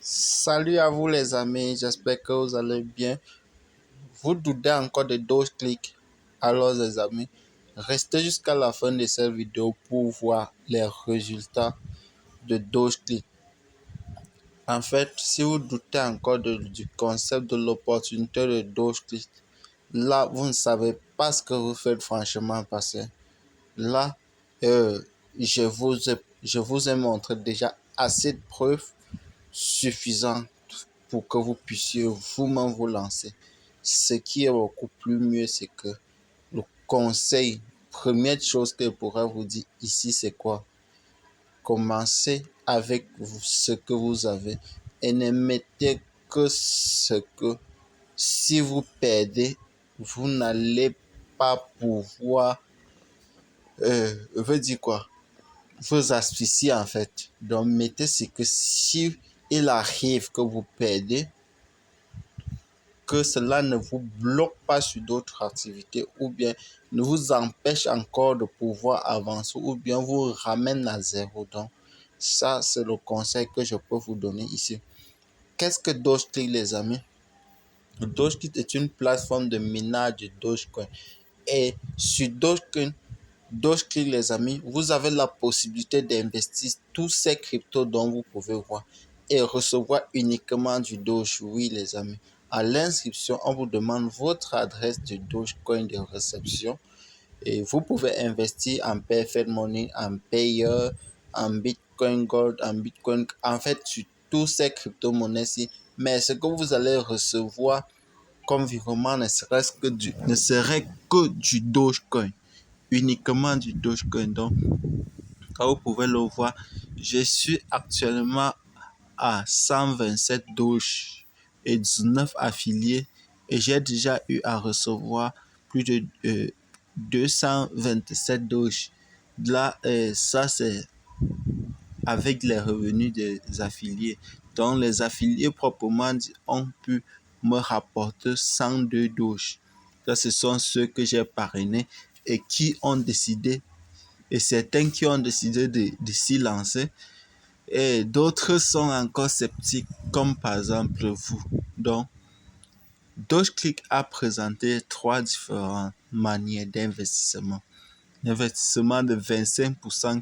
Salut à vous les amis, j'espère que vous allez bien. Vous doutez encore de DogeClick? Alors les amis, restez jusqu'à la fin de cette vidéo pour voir les résultats de DogeClick. En fait, si vous doutez encore du concept de l'opportunité de DogeClick, là vous ne savez pas ce que vous faites franchement parce que là, je vous ai montré déjà assez de preuves suffisantes pour que vous puissiez vous-même vous lancer. Ce qui est beaucoup plus mieux, c'est que le conseil, première chose que je pourrais vous dire ici, c'est quoi? Commencez avec ce que vous avez et ne mettez que ce que si vous perdez, vous n'allez pas pouvoir, veut dire quoi? Vous asphyxier en fait. Donc mettez ce que si il arrive que vous perdez, que cela ne vous bloque pas sur d'autres activités ou bien ne vous empêche encore de pouvoir avancer ou bien vous ramène à zéro. Donc, ça, c'est le conseil que je peux vous donner ici. Qu'est-ce que DogeClick, les amis? DogeClick est une plateforme de minage de Dogecoin. Et sur DogeClick, les amis, vous avez la possibilité d'investir tous ces cryptos dont vous pouvez voir et recevoir uniquement du Doge. Oui, les amis. À l'inscription, on vous demande votre adresse de Dogecoin de réception et vous pouvez investir en PFL Money, en Payer, en Bitcoin Gold, en Bitcoin, en fait, sur tous ces crypto-monnaies-ci. Mais ce que vous allez recevoir comme virement ne serait que du Dogecoin, uniquement du Dogecoin. Donc, comme vous pouvez le voir, je suis actuellement à 127 Doge et 19 affiliés et j'ai déjà eu à recevoir plus de 227 Doge. Là, ça c'est avec les revenus des affiliés. Donc les affiliés proprement dit ont pu me rapporter 102 Doge. Ça, ce sont ceux que j'ai parrainés et qui ont décidé, et certains qui ont décidé de s'y lancer. Et d'autres sont encore sceptiques, comme par exemple vous. Donc, DogeClick a présenté trois différentes manières d'investissement. L'investissement de 25%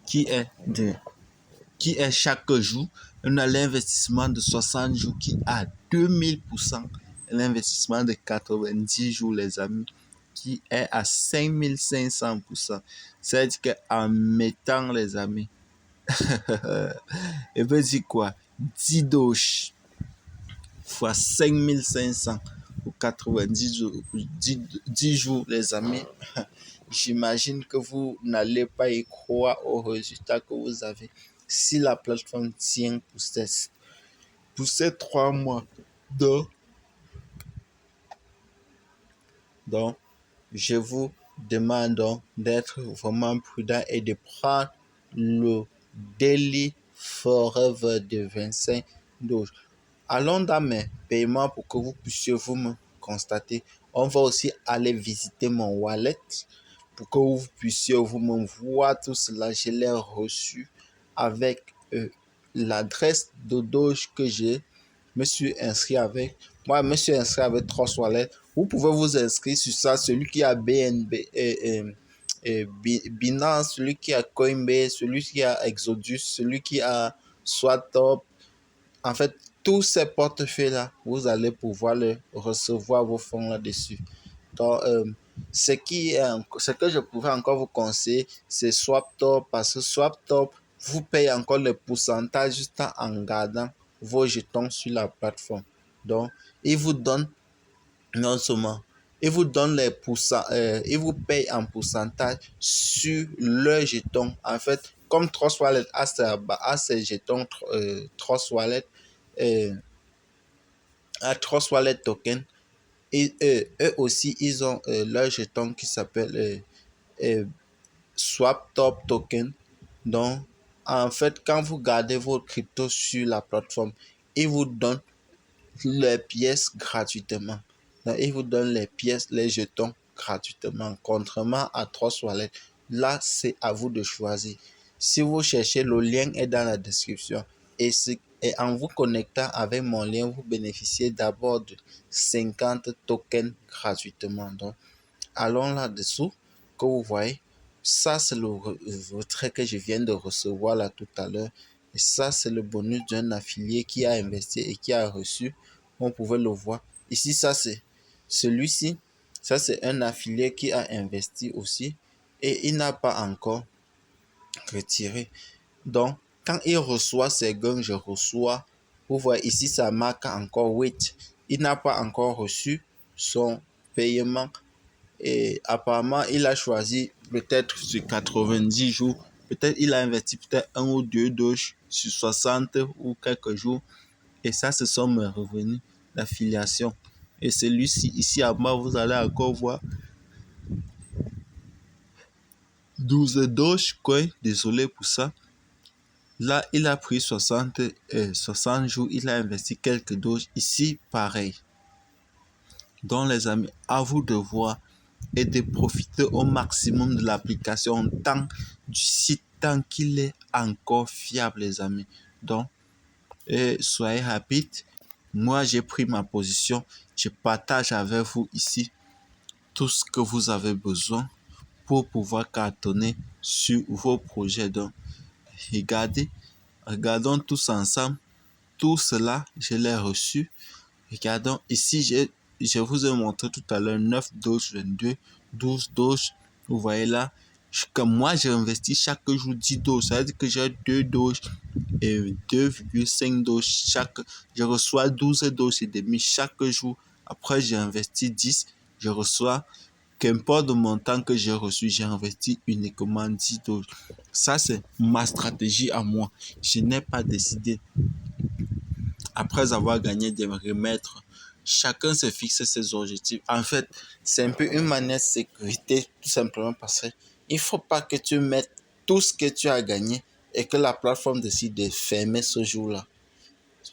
qui est chaque jour. On a l'investissement de 60 jours qui est à 2000%. Et l'investissement de 90 jours, les amis, qui est à 5500%. C'est-à-dire qu'en mettant, les amis, et veut dire quoi? 10 doges fois 5500 pour 90 jours, 10 jours, les amis. J'imagine que vous n'allez pas y croire au résultat que vous avez si la plateforme tient pour ces 3 mois. Donc, je vous demande d'être vraiment prudent et de prendre le Daily Forever de 25 dollars. Allons dans mes paiements pour que vous puissiez vous me constater. On va aussi aller visiter mon wallet pour que vous puissiez vous me voir tout cela. Je l'ai reçu avec l'adresse de Doge que je me suis inscrit avec. Moi, je me suis inscrit avec 3 wallets. Vous pouvez vous inscrire sur ça. Celui qui a BNB, Binance, celui qui a Coinbase, celui qui a Exodus, celui qui a Swaptop. En fait, tous ces portefeuilles-là, vous allez pouvoir recevoir vos fonds là-dessus. Donc, ce que je pourrais encore vous conseiller, c'est SwapTop, parce que SwapTop vous paye encore le pourcentage juste en gardant vos jetons sur la plateforme. Donc, il vous donne non seulement, il vous donne il vous paye en pourcentage sur le jeton. En fait, comme Trust Wallet a ses jetons Trust Wallet, à Trust Wallet Token, et eux aussi, ils ont leur jeton qui s'appelle Swap Top Token. Donc, en fait, quand vous gardez vos cryptos sur la plateforme, ils vous donnent les pièces gratuitement. Donc, ils vous donnent les pièces, les jetons gratuitement, contrairement à Trust Wallet. Là, c'est à vous de choisir. Si vous cherchez, le lien est dans la description. Et Et en vous connectant avec mon lien, vous bénéficiez d'abord de 50 tokens gratuitement. Donc, allons là-dessous que vous voyez. Ça, c'est le retrait que je viens de recevoir là tout à l'heure. Et ça, c'est le bonus d'un affilié qui a investi et qui a reçu. On pouvait le voir. Ici, ça, c'est celui-ci. Ça, c'est un affilié qui a investi aussi. Et il n'a pas encore retiré. Donc, quand il reçoit ses gains, je reçois. Vous voyez ici, ça marque encore 8. Il n'a pas encore reçu son paiement. Et apparemment, il a choisi peut-être sur 90 jours. Peut-être il a investi peut-être un ou deux doges sur 60 ou quelques jours. Et ça, ce sont mes revenus d'affiliation. Et celui-ci, ici à bas, vous allez encore voir 12 Dogecoin. Désolé pour ça. Là, il a pris 60 jours. Il a investi quelques doges. Ici, pareil. Donc, les amis, à vous de voir et de profiter au maximum de l'application tant du site tant qu'il est encore fiable, les amis. Donc, soyez rapides. Moi, j'ai pris ma position. Je partage avec vous ici tout ce que vous avez besoin pour pouvoir cartonner sur vos projets. Donc, regardons tous ensemble. Tout cela, je l'ai reçu. Regardons, ici, je vous ai montré tout à l'heure 9 Doge 22, 12 Doge. Vous voyez là, comme moi, j'ai investi chaque jour 10 Doge. Ça veut dire que j'ai 2 Doge et 2,5 Doge chaque. Je reçois 12 Doge et demi chaque jour. Après, j'ai investi 10. Je reçois, qu'importe le montant que j'ai reçu, j'ai investi uniquement 10 Doge. Ça, c'est ma stratégie à moi. Je n'ai pas décidé après avoir gagné de me remettre. Chacun se fixe ses objectifs. En fait, c'est un peu une manière de sécurité, tout simplement parce qu'il ne faut pas que tu mettes tout ce que tu as gagné et que la plateforme décide de fermer ce jour-là.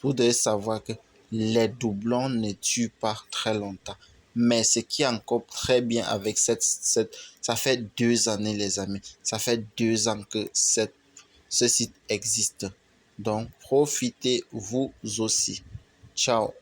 Vous devez savoir que les doublons ne tuent pas très longtemps. Mais ce qui est encore très bien avec ça fait 2 années, les amis. Ça fait 2 ans que ce site existe. Donc, profitez vous aussi. Ciao.